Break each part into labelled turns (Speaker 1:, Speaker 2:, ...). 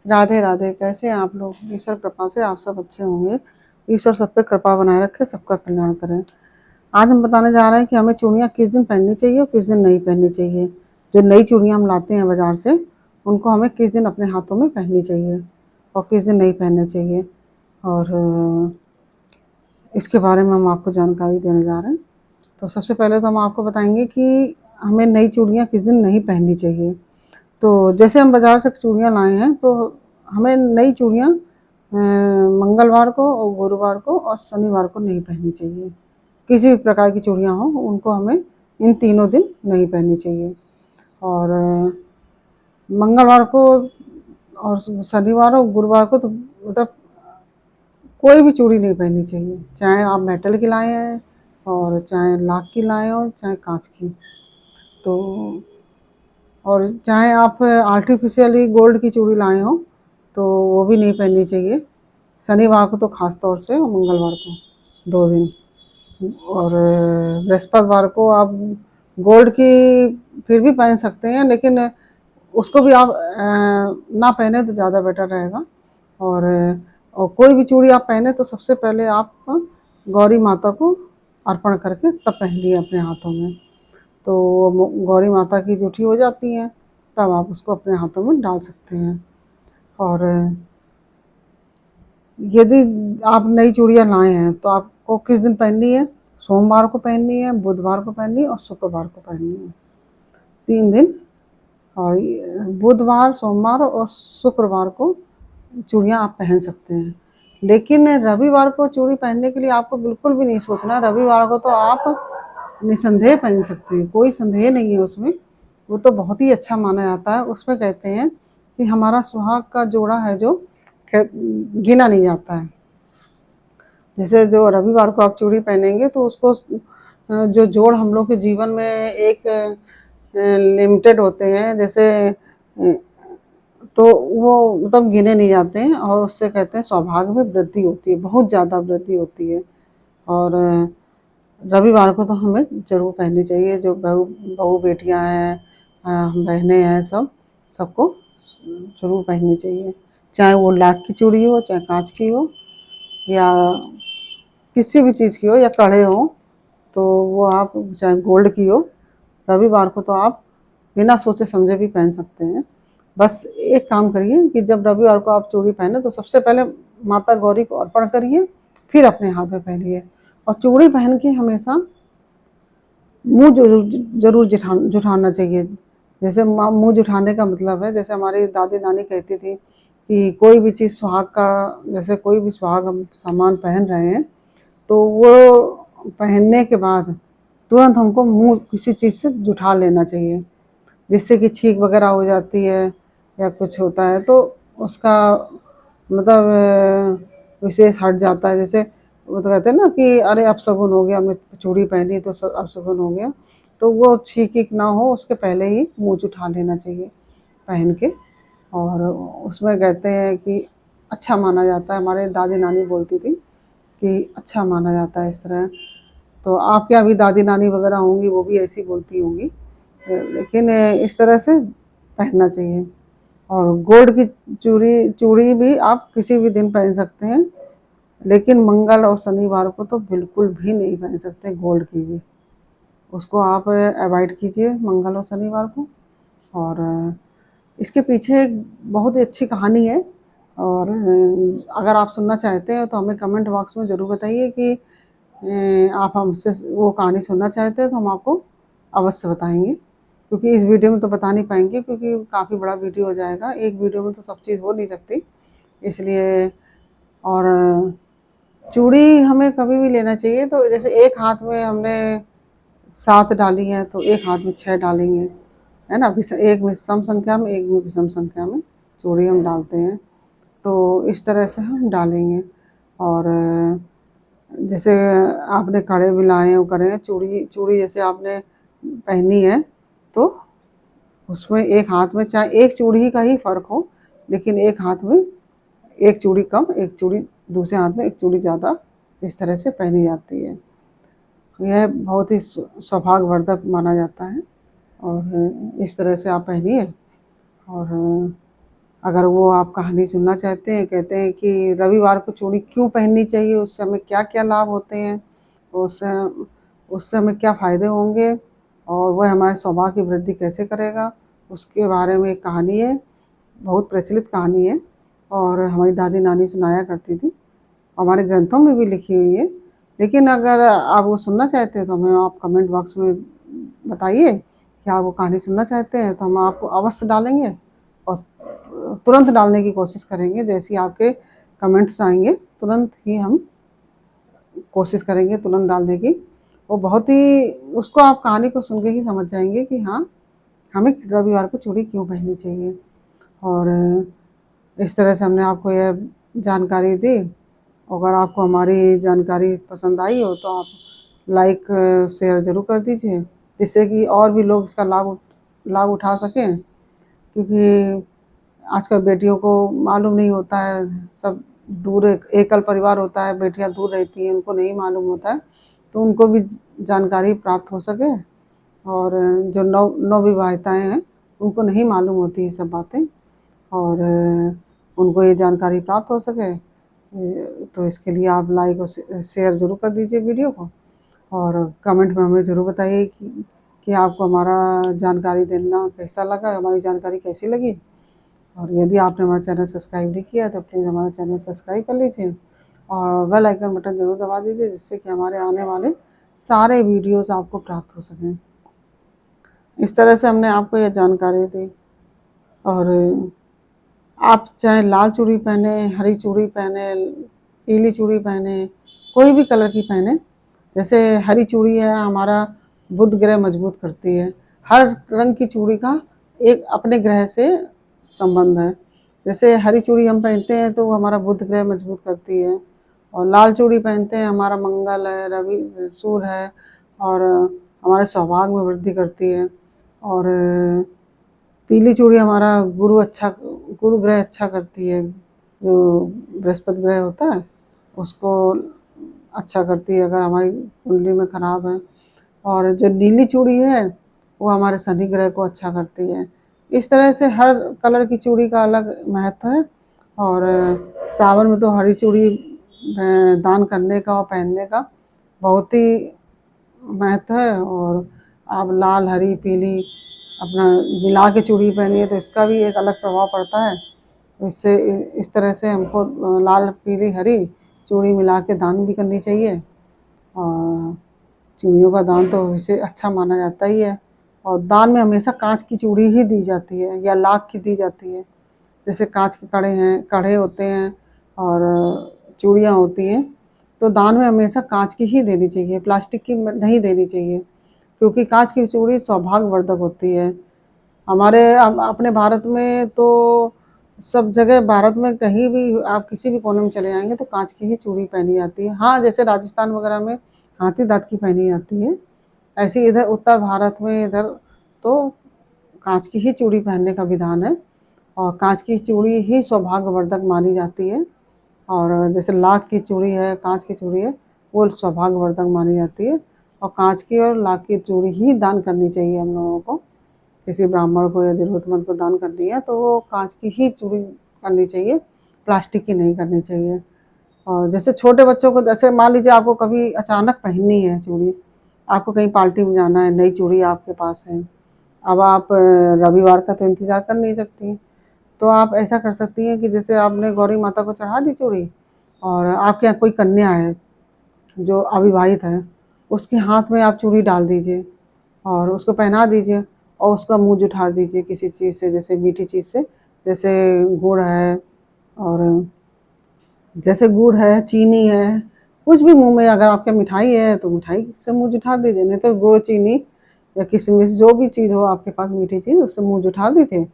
Speaker 1: राधे राधे। कैसे हैं आप लोग? ईश्वर कृपा से आप सब अच्छे होंगे। ईश्वर सब पे कृपा बनाए रखे, सबका कल्याण करें। आज हम बताने जा रहे हैं कि हमें चूड़ियाँ किस दिन पहननी चाहिए और किस दिन नहीं पहननी चाहिए। जो नई चूड़ियाँ हम लाते हैं बाजार से, उनको हमें किस दिन अपने हाथों में पहननी चाहिए और किस दिन नहीं पहनना चाहिए। और इसके बारे में हम आपको जानकारी देने जा रहे हैं। तो सबसे पहले तो हम आपको बताएंगे कि हमें नई चूड़ियाँ किस दिन नहीं पहननी चाहिए। तो जैसे हम बाज़ार से चूड़ियाँ लाए हैं, तो हमें नई चूड़ियाँ मंगलवार को और गुरुवार को और शनिवार को नहीं पहननी चाहिए। किसी भी प्रकार की चूड़ियाँ हों, उनको हमें इन तीनों दिन नहीं पहननी चाहिए। और मंगलवार को और शनिवार और गुरुवार को तो मतलब कोई भी चूड़ी नहीं पहननी चाहिए, चाहे आप मेटल की लाए हैं और चाहे लाख की लाए हो, चाहे काँच की। तो और चाहे आप आर्टिफिशियली गोल्ड की चूड़ी लाए हो, तो वो भी नहीं पहननी चाहिए। शनिवार को तो ख़ास तौर से और मंगलवार को 2 दिन। और बृहस्पतिवार को आप गोल्ड की फिर भी पहन सकते हैं, लेकिन उसको भी आप ना पहने तो ज़्यादा बेटर रहेगा। और कोई भी चूड़ी आप पहने तो सबसे पहले आप गौरी माता को अर्पण करके तब पहनिए अपने हाथों में। तो वो गौरी माता की जूठी हो जाती हैं, तब आप उसको अपने हाथों में डाल सकते हैं। और यदि आप नई चूड़ियाँ लाए हैं तो आपको किस दिन पहननी है? सोमवार को पहननी है, बुधवार को पहननी है और शुक्रवार को पहननी है। 3 दिन। और बुधवार, सोमवार और शुक्रवार को चूड़ियाँ आप पहन सकते हैं। लेकिन रविवार को चूड़ी पहनने के लिए आपको बिल्कुल भी नहीं सोचना। रविवार को तो आप निसंदेह पहन सकते हैं, कोई संदेह नहीं है उसमें। वो तो बहुत ही अच्छा माना जाता है। उसमें कहते हैं कि हमारा सुहाग का जोड़ा है जो गिना नहीं जाता है। जैसे जो रविवार को आप चूड़ी पहनेंगे तो उसको जो जोड़ हम लोग के जीवन में एक लिमिटेड होते हैं, जैसे तो वो मतलब गिने नहीं जाते हैं। और उससे कहते हैं सौभाग्य में वृद्धि होती है, बहुत ज़्यादा वृद्धि होती है। और रविवार को तो हमें ज़रूर पहननी चाहिए। जो बहू बहू बेटियां हैं, बहनें हैं, सबको ज़रूर पहननी चाहिए। चाहे वो लाख की चूड़ी हो, चाहे कांच की हो, या किसी भी चीज़ की हो, या कड़े हो, तो वो आप चाहे गोल्ड की हो, रविवार को तो आप बिना सोचे समझे भी पहन सकते हैं। बस एक काम करिए कि जब रविवार को आप चूड़ी पहने तो सबसे पहले माता गौरी को अर्पण करिए, फिर अपने हाथ में पहनिए। और चूड़ी पहन के हमेशा मुँह ज़रूर जुठाना चाहिए। जैसे मुँह जुठाने का मतलब है, जैसे हमारी दादी नानी कहती थी कि कोई भी चीज़ सुहाग का, जैसे कोई भी सुहाग हम सामान पहन रहे हैं, तो वो पहनने के बाद तुरंत हमको मुँह किसी चीज़ से जुठा लेना चाहिए, जिससे कि छींक वगैरह हो जाती है या कुछ होता है तो उसका मतलब विशेष हट जाता है। जैसे वो तो कहते हैं ना कि अरे अपशगुन हो गया, हमने चूड़ी पहनी तो अपशगुन हो गया। तो वो छींक ना हो, उसके पहले ही मुँह जुठा लेना चाहिए पहन के। और उसमें कहते हैं कि अच्छा माना जाता है, हमारे दादी नानी बोलती थी कि अच्छा माना जाता है इस तरह। तो आपके यहाँ भी दादी नानी वगैरह होंगी, वो भी ऐसी बोलती होंगी। लेकिन इस तरह से पहनना चाहिए। और गोल्ड की चूड़ी चूड़ी भी आप किसी भी दिन पहन सकते हैं, लेकिन मंगल और शनिवार को तो बिल्कुल भी नहीं पहन सकते गोल्ड की भी। उसको आप अवॉइड कीजिए मंगल और शनिवार को। और इसके पीछे एक बहुत ही अच्छी कहानी है। और अगर आप सुनना चाहते हैं तो हमें कमेंट बॉक्स में ज़रूर बताइए कि आप हमसे वो कहानी सुनना चाहते हैं, तो हम आपको अवश्य बताएंगे। क्योंकि इस वीडियो में तो बता नहीं पाएंगे, क्योंकि काफ़ी बड़ा वीडियो हो जाएगा। एक वीडियो में तो सब चीज़ हो नहीं सकती, इसलिए। और चूड़ी हमें कभी भी लेना चाहिए तो जैसे एक हाथ में हमने 7 डाली हैं तो एक हाथ में 6 डालेंगे, है ना? एक में सम संख्या में, एक में विषम संख्या में चूड़ी हम डालते हैं, तो इस तरह से हम डालेंगे। और जैसे आपने कड़े भी लाए हैं, वो करें चूड़ी चूड़ी जैसे आपने पहनी है, तो उसमें एक हाथ में चाहे एक चूड़ी का ही फ़र्क हो, लेकिन एक हाथ में एक चूड़ी कम, एक चूड़ी दूसरे हाथ में एक चूड़ी ज़्यादा, इस तरह से पहनी जाती है। यह बहुत ही सौभाग्यवर्धक माना जाता है। और इस तरह से आप पहनिए। और अगर वो आप कहानी सुनना चाहते हैं, कहते हैं कि रविवार को चूड़ी क्यों पहननी चाहिए, उससे हमें क्या-क्या लाभ होते हैं, उससे उससे हमें क्या फ़ायदे होंगे और वह हमारे स्वभाव की वृद्धि कैसे करेगा, उसके बारे में एक कहानी है, बहुत प्रचलित कहानी है और हमारी दादी-नानी सुनाया करती थी। हमारे ग्रंथों में भी लिखी हुई है। लेकिन अगर आप वो सुनना चाहते हैं तो हमें आप कमेंट बॉक्स में बताइए कि आप वो कहानी सुनना चाहते हैं, तो हम आपको अवश्य डालेंगे और तुरंत डालने की कोशिश करेंगे। जैसे ही आपके कमेंट्स आएँगे, तुरंत ही हम कोशिश करेंगे तुरंत डालने की। वो बहुत ही उसको आप कहानी को सुन के ही समझ जाएँगे कि हाँ, हमें रविवार को चूड़ी क्यों पहननी चाहिए। और इस तरह से हमने आपको यह जानकारी दी। अगर आपको हमारी जानकारी पसंद आई हो तो आप लाइक शेयर ज़रूर कर दीजिए, जिससे कि और भी लोग इसका लाभ उठा सकें। क्योंकि आजकल बेटियों को मालूम नहीं होता है, सब दूर एकल परिवार होता है, बेटियां दूर रहती हैं, उनको नहीं मालूम होता है, तो उनको भी जानकारी प्राप्त हो सके। और जो नवविवाहिताएँ हैं, उनको नहीं मालूम होती ये सब बातें और उनको ये जानकारी प्राप्त हो सके। तो इसके लिए आप लाइक और शेयर ज़रूर कर दीजिए वीडियो को और कमेंट में हमें ज़रूर बताइए कि आपको हमारा जानकारी देना कैसा लगा, हमारी जानकारी कैसी लगी। और यदि आपने हमारा चैनल सब्सक्राइब नहीं किया तो प्लीज़ हमारा चैनल सब्सक्राइब कर लीजिए और बेल आइकन बटन ज़रूर दबा दीजिए, जिससे कि हमारे आने वाले सारे वीडियोज़ आपको प्राप्त हो सकें। इस तरह से हमने आपको यह जानकारी दी। और आप चाहे लाल चूड़ी पहने, हरी चूड़ी पहने, पीली चूड़ी पहने, कोई भी कलर की पहने। जैसे हरी चूड़ी है हमारा बुध ग्रह मजबूत करती है। हर रंग की चूड़ी का एक अपने ग्रह से संबंध है। जैसे हरी चूड़ी हम पहनते हैं तो वो हमारा बुध ग्रह मजबूत करती है और लाल चूड़ी पहनते हैं हमारा मंगल है, रवि सूर्य है और हमारे सौभाग्य में वृद्धि करती है। और पीली चूड़ी हमारा गुरु ग्रह अच्छा करती है, जो बृहस्पति ग्रह होता है उसको अच्छा करती है अगर हमारी कुंडली में खराब है। और जो नीली चूड़ी है वो हमारे शनि ग्रह को अच्छा करती है। इस तरह से हर कलर की चूड़ी का अलग महत्व है। और सावन में तो हरी चूड़ी दान करने का और पहनने का बहुत ही महत्व है। और आप लाल, हरी, पीली अपना मिला के चूड़ी पहनिए तो इसका भी एक अलग प्रभाव पड़ता है। तो इससे इस तरह से हमको लाल, पीली, हरी चूड़ी मिला के दान भी करनी चाहिए। और चूड़ियों का दान तो वैसे अच्छा माना जाता ही है। और दान में हमेशा कांच की चूड़ी ही दी जाती है या लाख की दी जाती है। जैसे कांच के कड़े होते हैं और चूड़ियाँ होती हैं, तो दान में हमेशा कांच की ही देनी चाहिए, प्लास्टिक की नहीं देनी चाहिए। क्योंकि कांच की चूड़ी सौभाग्यवर्धक होती है। हमारे अपने भारत में तो सब जगह, भारत में कहीं भी आप किसी भी कोने में चले जाएंगे तो कांच की ही चूड़ी पहनी जाती है। हाँ, जैसे राजस्थान वगैरह में हाथी दाँत की पहनी जाती है, ऐसे इधर उत्तर भारत में इधर तो कांच की ही चूड़ी पहनने का विधान है। और कांच की चूड़ी ही सौभाग्यवर्धक मानी जाती है। और जैसे लाख की चूड़ी है, कांच की चूड़ी है, वो सौभाग्यवर्धक मानी जाती है। और कांच की और लाख की चूड़ी ही दान करनी चाहिए हम लोगों को। किसी ब्राह्मण को या ज़रूरतमंद को दान करनी है तो वो कांच की ही चूड़ी करनी चाहिए, प्लास्टिक की नहीं करनी चाहिए। और जैसे छोटे बच्चों को, जैसे मान लीजिए आपको कभी अचानक पहननी है चूड़ी, आपको कहीं पार्टी में जाना है, नई चूड़ी आपके पास है, अब आप रविवार का तो इंतज़ार कर नहीं सकती, तो आप ऐसा कर सकती हैं कि जैसे आपने गौरी माता को चढ़ा दी चूड़ी और आपके यहाँ कोई कन्या है जो अविवाहित है, उसके हाथ में आप चूड़ी डाल दीजिए और उसको पहना दीजिए और उसका मुँह जुठा दीजिए किसी चीज़ से, जैसे मीठी चीज़ से, जैसे गुड़ है और जैसे गुड़ है, चीनी है, कुछ भी मुँह में, अगर आपके मिठाई है तो मिठाई से मुँह जुठा दीजिए, नहीं तो गुड़, चीनी या किशमिश जो भी चीज़ हो आपके पास मीठी चीज़, उससे मुँह जुठा दीजिए।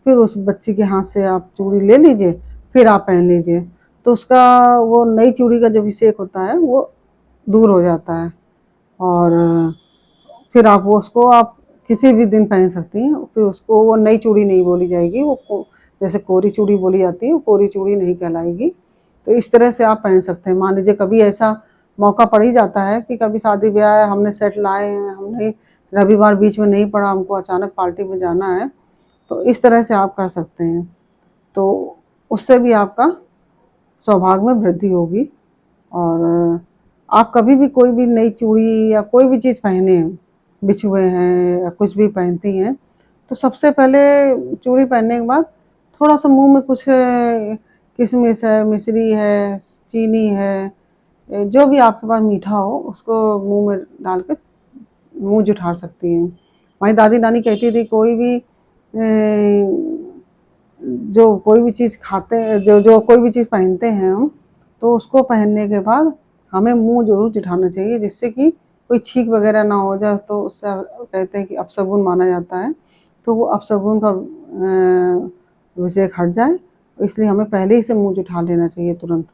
Speaker 1: फिर उस बच्ची के हाथ से आप चूड़ी ले लीजिए, फिर आप पहन लीजिए। तो उसका वो नई चूड़ी का जो अभिषेक होता है वो दूर हो जाता है। और फिर आप वो उसको आप किसी भी दिन पहन सकती हैं। फिर उसको वो नई चूड़ी नहीं बोली जाएगी, जैसे कोरी चूड़ी बोली जाती है, वो कोरी चूड़ी नहीं कहलाएगी। तो इस तरह से आप पहन सकते हैं। मान लीजिए कभी ऐसा मौका पड़ ही जाता है कि कभी शादी ब्याह है, हमने सेट लाए हैं, हमने रविवार बीच में नहीं पड़ा, हमको अचानक पार्टी में जाना है, तो इस तरह से आप कर सकते हैं। तो उससे भी आपका सौभाग्य में वृद्धि होगी। और आप कभी भी कोई भी नई चूड़ी या कोई भी चीज़ पहने, बिछुए हैं या कुछ भी पहनती हैं, तो सबसे पहले चूड़ी पहनने के बाद थोड़ा सा मुंह में कुछ किशमिश है, मिश्री है, चीनी है, जो भी आपके पास मीठा हो उसको मुंह में डाल के मुंह जुठार सकती हैं। हमारी दादी नानी कहती थी कोई भी जो कोई भी चीज़ खाते हैं, जो जो कोई भी चीज़ पहनते हैं हम, तो उसको पहनने के बाद हमें मुंह जरूर जुठाना चाहिए, जिससे कि कोई छींक वगैरह ना हो जाए। तो उससे कहते हैं कि अपशगुन माना जाता है, तो वो अपशगुन का विषय हट जाए, इसलिए हमें पहले ही से मुंह जुठा लेना चाहिए तुरंत।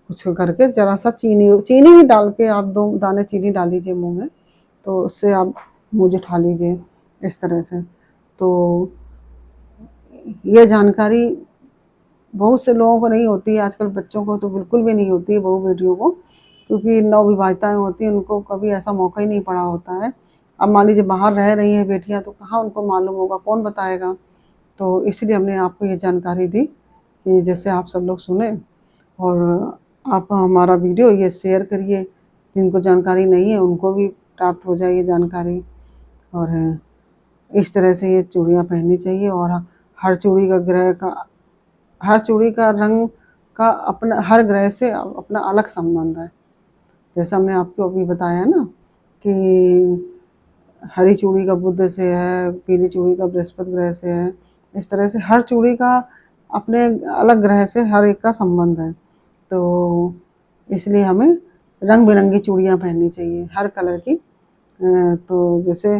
Speaker 1: कुछ करके ज़रा सा चीनी चीनी ही डाल के आप 2 दाने चीनी डाल लीजिए मुँह में, तो उससे आप मुँह जुठा लीजिए इस तरह से। तो ये जानकारी बहुत से लोगों को नहीं होती है, आजकल बच्चों को तो बिल्कुल भी नहीं होती है, बहू बेटियों को, क्योंकि नवविवाहिताएँ होती हैं, उनको कभी ऐसा मौका ही नहीं पड़ा होता है। अब मान लीजिए बाहर रह रही हैं बेटियाँ, तो कहाँ उनको मालूम होगा, कौन बताएगा? तो इसलिए हमने आपको ये जानकारी दी कि जैसे आप सब लोग सुने, और आप हमारा वीडियो ये शेयर करिए, जिनको जानकारी नहीं है उनको भी प्राप्त हो जाए ये जानकारी। और इस तरह से ये चूड़ियाँ पहननी चाहिए। और हर चूड़ी का ग्रह का हर चूड़ी का रंग का अपना, हर ग्रह से अपना अलग संबंध है। जैसा हमने आपको अभी बताया ना कि हरी चूड़ी का बुध से है, पीली चूड़ी का बृहस्पति ग्रह से है, इस तरह से हर चूड़ी का अपने अलग ग्रह से हर एक का संबंध है। तो इसलिए हमें रंग बिरंगी चूड़ियाँ पहननी चाहिए, हर कलर की। तो जैसे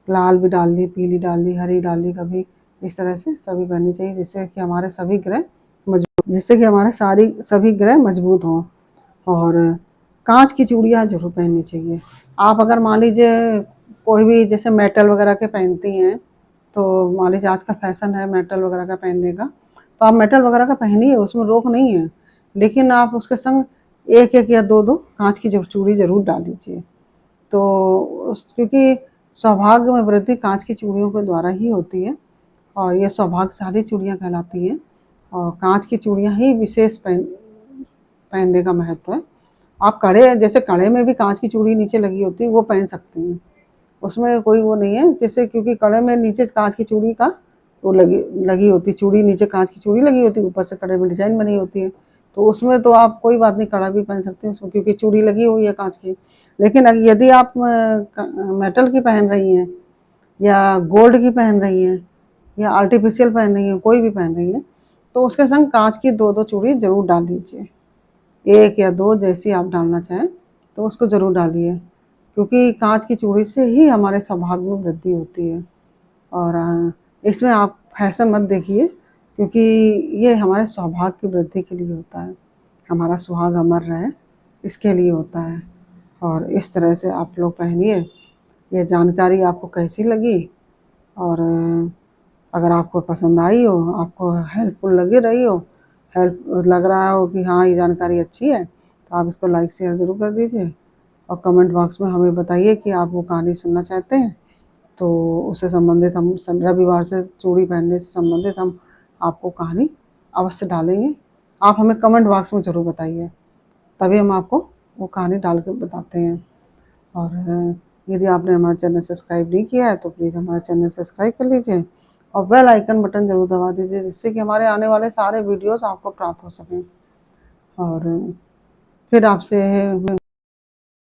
Speaker 1: लाल भी डाल ली, पीली डाल ली, हरी डाल ली कभी, इस तरह से सभी पहननी चाहिए, जिससे कि हमारे सभी ग्रह जिससे कि हमारे सभी ग्रह मजबूत हों। और कांच की चूड़ियाँ जरूर पहननी चाहिए। आप अगर मान लीजिए कोई भी जैसे मेटल वगैरह के पहनती हैं, तो मान लीजिए आज का फैशन है मेटल वगैरह का पहनने का, तो आप मेटल वगैरह का पहनिए, उसमें रोक नहीं है, लेकिन आप उसके संग एक एक या दो दो कांच की चूड़ी जरूर डाल लीजिए। तो क्योंकि सौभाग्य में वृद्धि कांच की चूड़ियों के द्वारा ही होती है, और ये सौभाग्यशाली चूड़ियाँ कहलाती हैं। और कांच की चूड़ियाँ ही विशेष पहनने का महत्व है। आप कड़े, जैसे कड़े में भी कांच की चूड़ी नीचे लगी होती है, वो पहन सकती हैं, उसमें कोई वो नहीं है। जैसे क्योंकि कड़े में नीचे कांच की चूड़ी का वो लगी लगी होती, चूड़ी नीचे कांच की चूड़ी लगी होती है, ऊपर से कड़े में डिजाइन बनी होती है, तो उसमें तो आप कोई बात नहीं, कड़ा भी पहन सकते हैं उसमें, क्योंकि चूड़ी लगी हुई है कांच की। लेकिन यदि आप मेटल की पहन रही हैं, या गोल्ड की पहन रही हैं, या आर्टिफिशियल पहन रही हैं, कोई भी पहन रही हैं, तो उसके संग कांच की दो दो चूड़ी जरूर डाल लीजिए, एक या दो जैसी आप डालना चाहें, तो उसको ज़रूर डालिए, क्योंकि कांच की चूड़ी से ही हमारे सौभाग्य में वृद्धि होती है। और इसमें आप फैशन मत देखिए, क्योंकि ये हमारे सौभाग्य की वृद्धि के लिए होता है, हमारा सुहाग अमर रहे इसके लिए होता है। और इस तरह से आप लोग पहनिए। ये जानकारी आपको कैसी लगी, और अगर आपको पसंद आई हो, आपको हेल्पफुल लगी रही हो, हेल्प लग रहा हो कि हाँ ये जानकारी अच्छी है, तो आप इसको लाइक शेयर ज़रूर कर दीजिए। और कमेंट बॉक्स में हमें बताइए कि आप वो कहानी सुनना चाहते हैं, तो उससे संबंधित हम रविवार से चूड़ी पहनने से संबंधित हम आपको कहानी अवश्य डालेंगे। आप हमें कमेंट बॉक्स में ज़रूर बताइए, तभी हम आपको वो कहानी डाल के बताते हैं। और यदि आपने हमारा चैनल सब्सक्राइब नहीं किया है, तो प्लीज़ हमारा चैनल सब्सक्राइब कर लीजिए, और बेल आइकन बटन ज़रूर दबा दीजिए, जिससे कि हमारे आने वाले सारे वीडियोस आपको प्राप्त हो सकें। और फिर आपसे